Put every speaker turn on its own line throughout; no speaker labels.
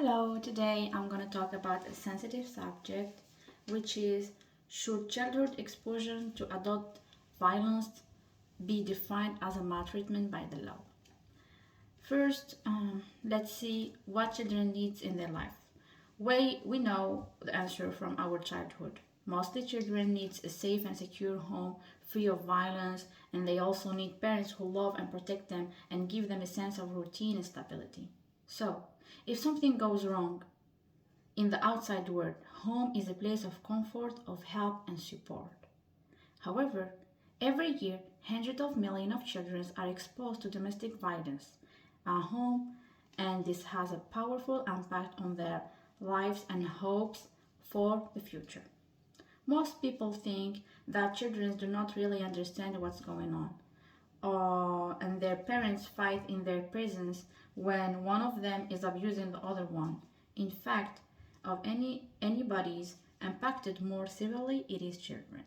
Hello, today I'm going to talk about a sensitive subject, which is should childhood exposure to adult violence be defined as a maltreatment by the law? First, let's see what children needs in their life. We know the answer from our childhood. Mostly children needs a safe and secure home free of violence, and they also need parents who love and protect them and give them a sense of routine and stability. So, if something goes wrong in the outside world, home is a place of comfort, of help and support. However, every year, hundreds of millions of children are exposed to domestic violence at home, and this has a powerful impact on their lives and hopes for the future. Most people think that children do not really understand what's going on, and their parents fight in their presence when one of them is abusing the other one. In fact, of anybody's impacted more severely, it is children.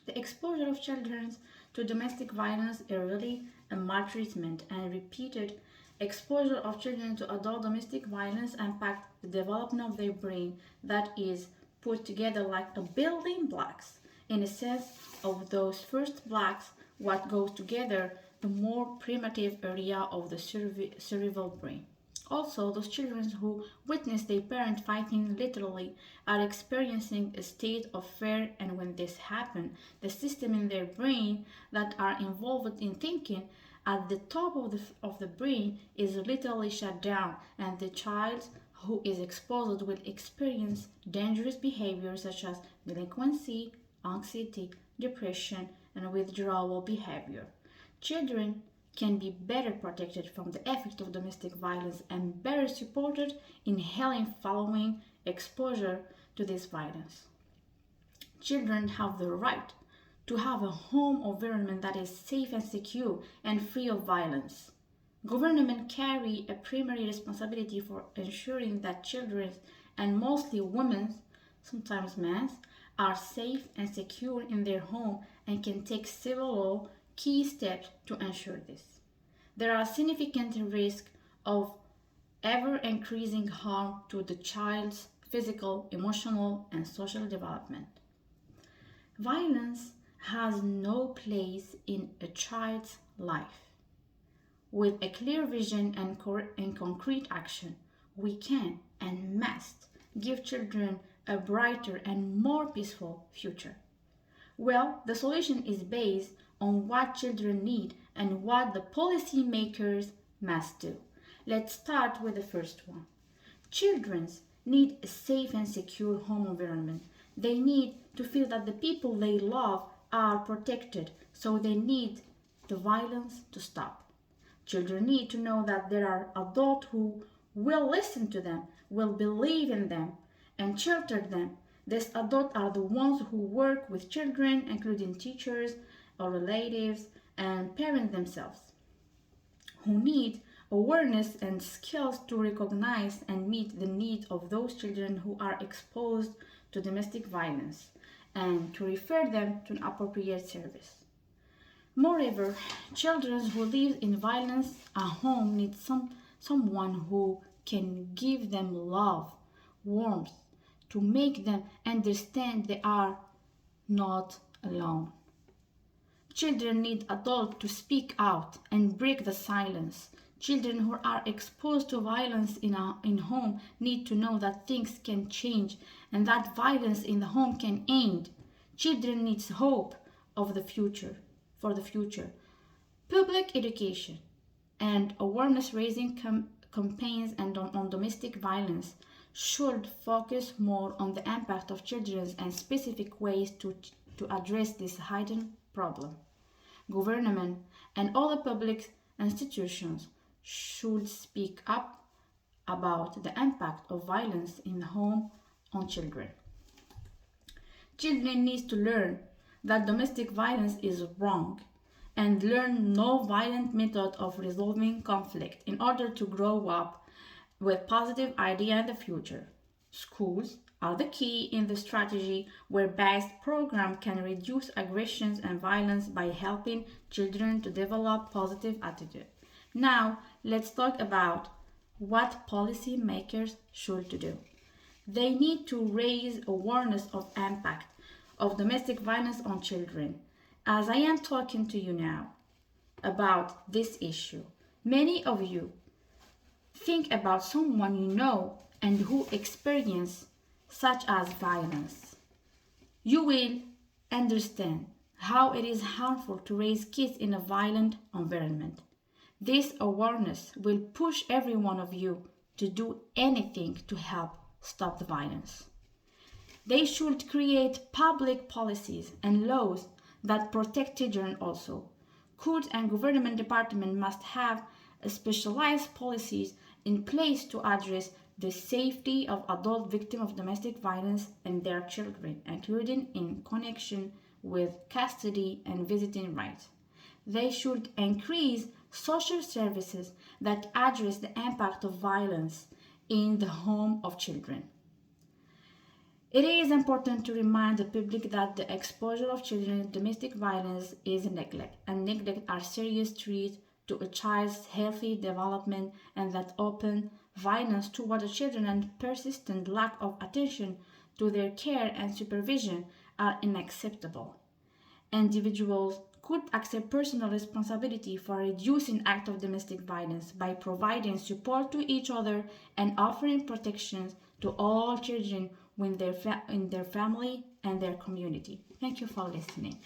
The exposure of children to domestic violence is really a maltreatment, and repeated exposure of children to adult domestic violence impact the development of their brain that is put together like a building blocks. In a sense of those first blocks, what goes together, the more primitive area of the cerebral brain. Also, those children who witness their parent fighting literally are experiencing a state of fear, and when this happens, the system in their brain that are involved in thinking at the top of the brain is literally shut down, and the child who is exposed will experience dangerous behaviors such as delinquency, anxiety, depression, and withdrawal behavior. Children can be better protected from the effect of domestic violence and better supported in healing following exposure to this violence. Children have the right to have a home environment that is safe and secure and free of violence. Government carry a primary responsibility for ensuring that children, and mostly women, sometimes men, are safe and secure in their home and can take several key steps to ensure this. There are significant risks of ever increasing harm to the child's physical, emotional, and social development. Violence has no place in a child's life. With a clear vision and concrete action, we can and must give children a brighter and more peaceful future. Well, the solution is based on what children need and what the policymakers must do. Let's start with the first one. Children need a safe and secure home environment. They need to feel that the people they love are protected, so they need the violence to stop. Children need to know that there are adults who will listen to them, will believe in them, and shelter them. These adults are the ones who work with children, including teachers or relatives and parents themselves, who need awareness and skills to recognize and meet the needs of those children who are exposed to domestic violence and to refer them to an appropriate service. Moreover, children who live in violence at home need someone who can give them love, warmth, to make them understand they are not alone. Children need adults to speak out and break the silence. Children who are exposed to violence in home need to know that things can change and that violence in the home can end. Children need hope of the future, for the future. Public education and awareness raising campaigns and on domestic violence should focus more on the impact of children and specific ways to address this hidden problem. Government and other public institutions should speak up about the impact of violence in the home on children. Children need to learn that domestic violence is wrong and learn no violent method of resolving conflict in order to grow up with positive idea in the future. Schools are the key in the strategy where based program can reduce aggressions and violence by helping children to develop positive attitude. Now let's talk about what policymakers should do. They need to raise awareness of impact of domestic violence on children. As I am talking to you now about this issue, many of you think about someone you know and who experience such as violence. You will understand how it is harmful to raise kids in a violent environment. This awareness will push every one of you to do anything to help stop the violence. They should create public policies and laws that protect children also. Courts and government departments must have specialized policies in place to address the safety of adult victims of domestic violence and their children, including in connection with custody and visiting rights. They should increase social services that address the impact of violence in the home of children. It is important to remind the public that the exposure of children to domestic violence is a neglect, and neglect are serious threats to a child's healthy development, and that open violence toward the children and persistent lack of attention to their care and supervision are unacceptable. Individuals could accept personal responsibility for reducing acts of domestic violence by providing support to each other and offering protections to all children in their family and their community. Thank you for listening.